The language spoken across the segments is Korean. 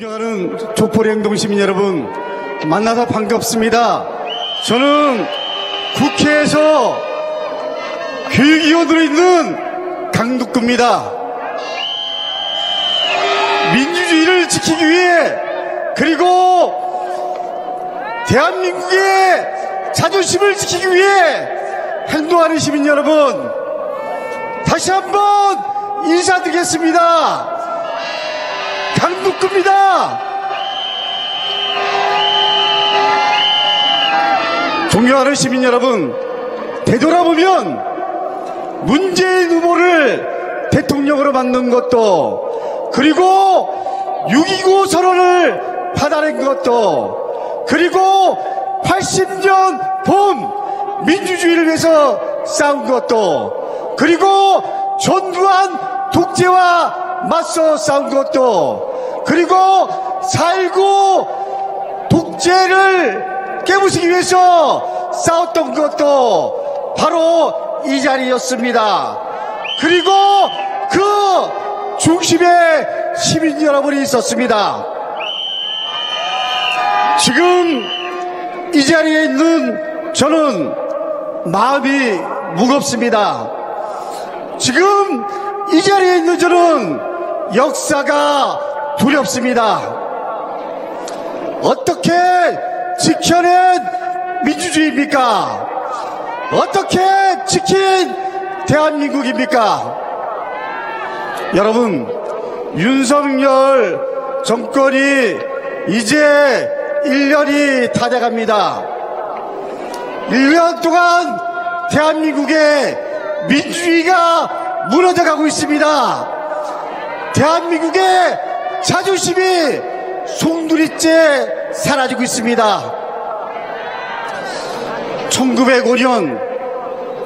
존경하는 족보행동 시민 여러분, 만나서 반갑습니다. 저는 국회에서 교육위원으로 있는 강덕구입니다. 민주주의를 지키기 위해, 그리고 대한민국의 자존심을 지키기 위해 행동하는 시민 여러분, 다시 한번 인사드리겠습니다. 강덕구입니다. 존경하는 시민 여러분, 되돌아보면 문재인 후보를 대통령으로 만든 것도, 그리고 6.29 선언을 받아낸 것도, 그리고 80년 봄 민주주의를 위해서 싸운 것도, 그리고 전두환 독재와 맞서 싸운 것도, 그리고 4.19 독재를 깨부수기 위해서 싸웠던 것도 바로 이 자리였습니다. 그리고 그 중심에 시민 여러분이 있었습니다. 지금 이 자리에 있는 저는 마음이 무겁습니다. 지금 이 자리에 있는 저는 역사가 두렵습니다. 어떻게 지켜낸 민주주의입니까? 어떻게 지킨 대한민국입니까? 여러분, 윤석열 정권이 이제 1년이 다 돼갑니다. 1년 동안 대한민국의 민주주의가 무너져가고 있습니다. 대한민국의 자존심이 송두리째 사라지고 있습니다. 1905년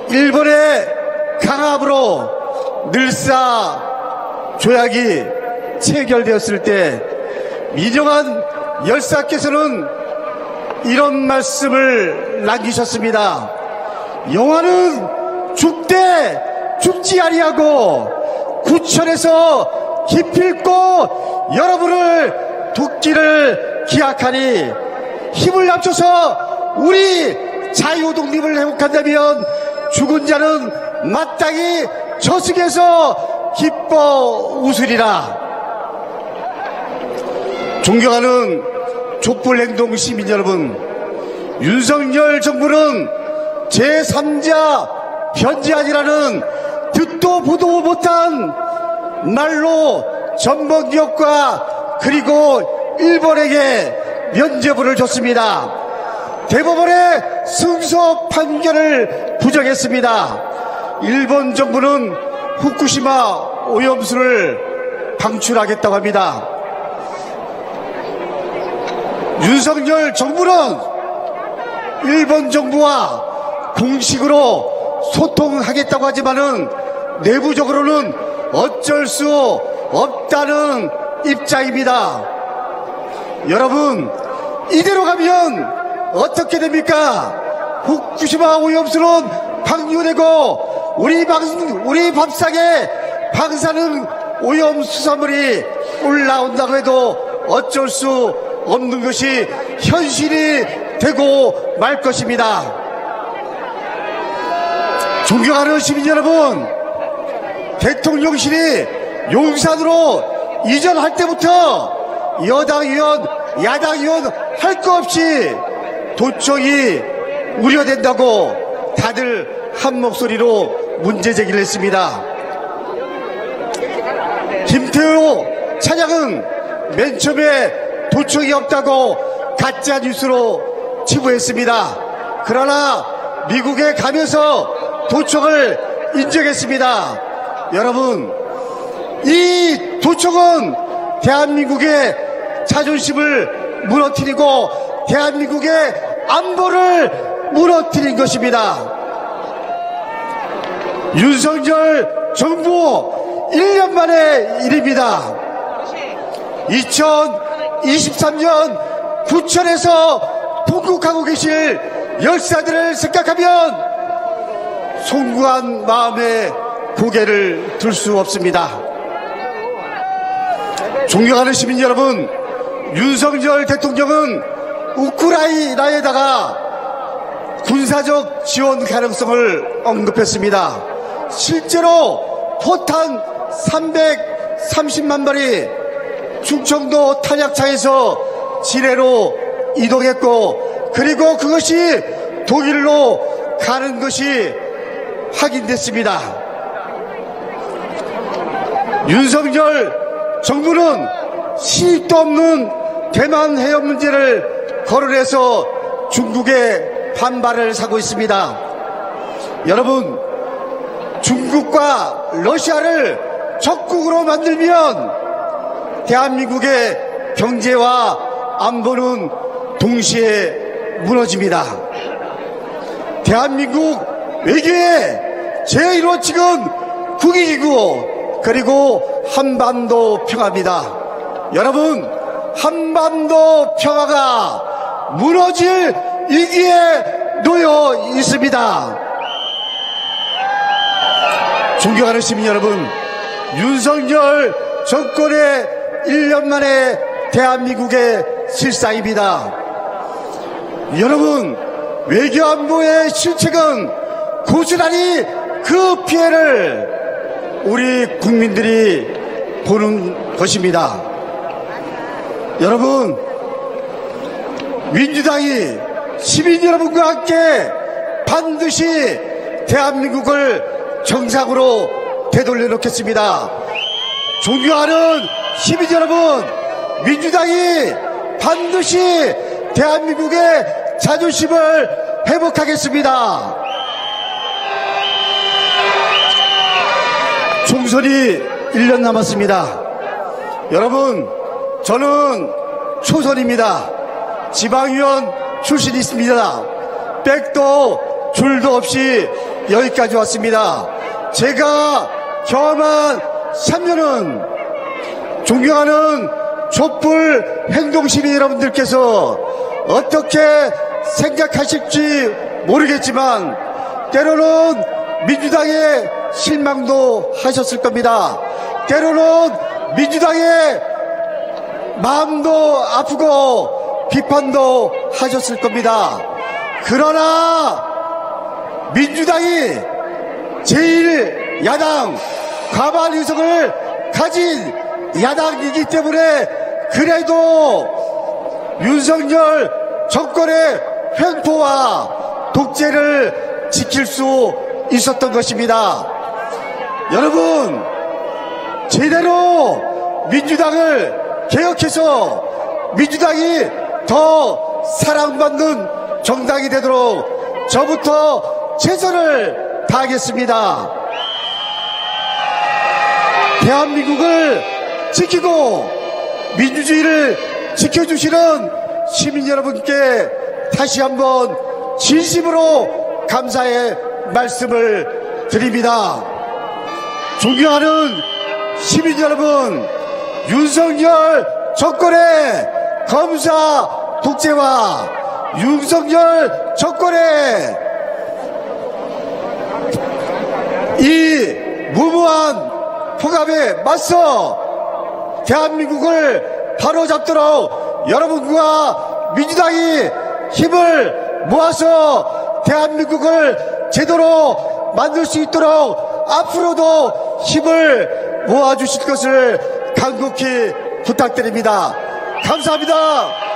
일본의 강압으로 늘사 조약이 체결되었을 때 민영환 열사께서는 이런 말씀을 남기셨습니다. 영화는 죽되 죽지 아니하고 구천에서 기필코 여러분을 돕기를 기약하니 힘을 합쳐서 우리 자유 독립을 회복한다면 죽은 자는 마땅히 저승에서 기뻐 웃으리라. 존경하는 족불행동 시민 여러분, 윤석열 정부는 제3자 변제안이라는 듣도 보도 못한 말로 전범기업과 그리고 일본에게 면죄부를 줬습니다. 대법원의 승소 판결을 부정했습니다. 일본 정부는 후쿠시마 오염수를 방출하겠다고 합니다. 윤석열 정부는 일본 정부와 공식으로 소통하겠다고 하지만은 내부적으로는 어쩔 수 없다는 입장입니다. 여러분, 이대로 가면 어떻게 됩니까? 후쿠시마 오염수는 방류되고 우리 밥상에 방사능 오염수산물이 올라온다고 해도 어쩔 수 없는 것이 현실이 되고 말 것입니다. 존경하는 시민 여러분, 대통령실이 용산으로 이전할 때부터 여당 의원, 야당 의원 할 거 없이 도청이 우려된다고 다들 한 목소리로 문제 제기를 했습니다. 김태호 차장은 맨 처음에 도청이 없다고 가짜 뉴스로 치부했습니다. 그러나 미국에 가면서 도청을 인정했습니다. 여러분, 이 도청은 대한민국의 자존심을 무너뜨리고 대한민국의 안보를 무너뜨린 것입니다. 윤석열 정부 1년 만의 일입니다. 2023년 구천에서 통곡하고 계실 열사들을 생각하면 송구한 마음에 고개를 들 수 없습니다. 존경하는 시민 여러분, 윤석열 대통령은 우크라이나에다가 군사적 지원 가능성을 언급했습니다. 실제로 포탄 330만 발이 충청도 탄약차에서 지뢰로 이동했고, 그리고 그것이 독일로 가는 것이 확인됐습니다. 윤석열 정부는 시익도 없는 대만 해협 문제를 거론해서 중국의 반발을 사고 있습니다. 여러분, 중국과 러시아를 적국으로 만들면 대한민국의 경제와 안보는 동시에 무너집니다. 대한민국 외교의 제1호칙은 국익이고, 그리고 한반도 평화입니다. 여러분, 한반도 평화가 무너질 위기에 놓여 있습니다. 존경하는 시민 여러분, 윤석열 정권의 1년 만에 대한민국의 실상입니다. 여러분, 외교안보의 실책은 고스란히 그 피해를 우리 국민들이 보는 것입니다. 여러분, 민주당이 시민 여러분과 함께 반드시 대한민국을 정상으로 되돌려 놓겠습니다. 존경하는 시민 여러분, 민주당이 반드시 대한민국의 자존심을 회복하겠습니다. 총선이 1년 남았습니다. 여러분, 저는 초선입니다. 지방의원 출신이 있습니다. 백도 줄도 없이 여기까지 왔습니다. 제가 경험한 3년은 존경하는 촛불 행동시민 여러분들께서 어떻게 생각하실지 모르겠지만 때로는 민주당에 실망도 하셨을 겁니다. 때로는 민주당의 마음도 아프고 비판도 하셨을 겁니다. 그러나 민주당이 제1야당 과반 의석을 가진 야당이기 때문에 그래도 윤석열 정권의 횡포와 독재를 지킬 수 있었던 것입니다. 여러분, 제대로 민주당을 개혁해서 민주당이 더 사랑받는 정당이 되도록 저부터 최선을 다하겠습니다. 대한민국을 지키고 민주주의를 지켜주시는 시민 여러분께 다시 한번 진심으로 감사의 말씀을 드립니다. 존경하는 시민 여러분, 윤석열 정권의 검사 독재와 윤석열 정권의 이 무모한 폭압에 맞서 대한민국을 바로잡도록 여러분과 민주당이 힘을 모아서 대한민국을 제대로 만들 수 있도록 앞으로도 힘을 모아주실 것을 간곡히 부탁드립니다. 감사합니다.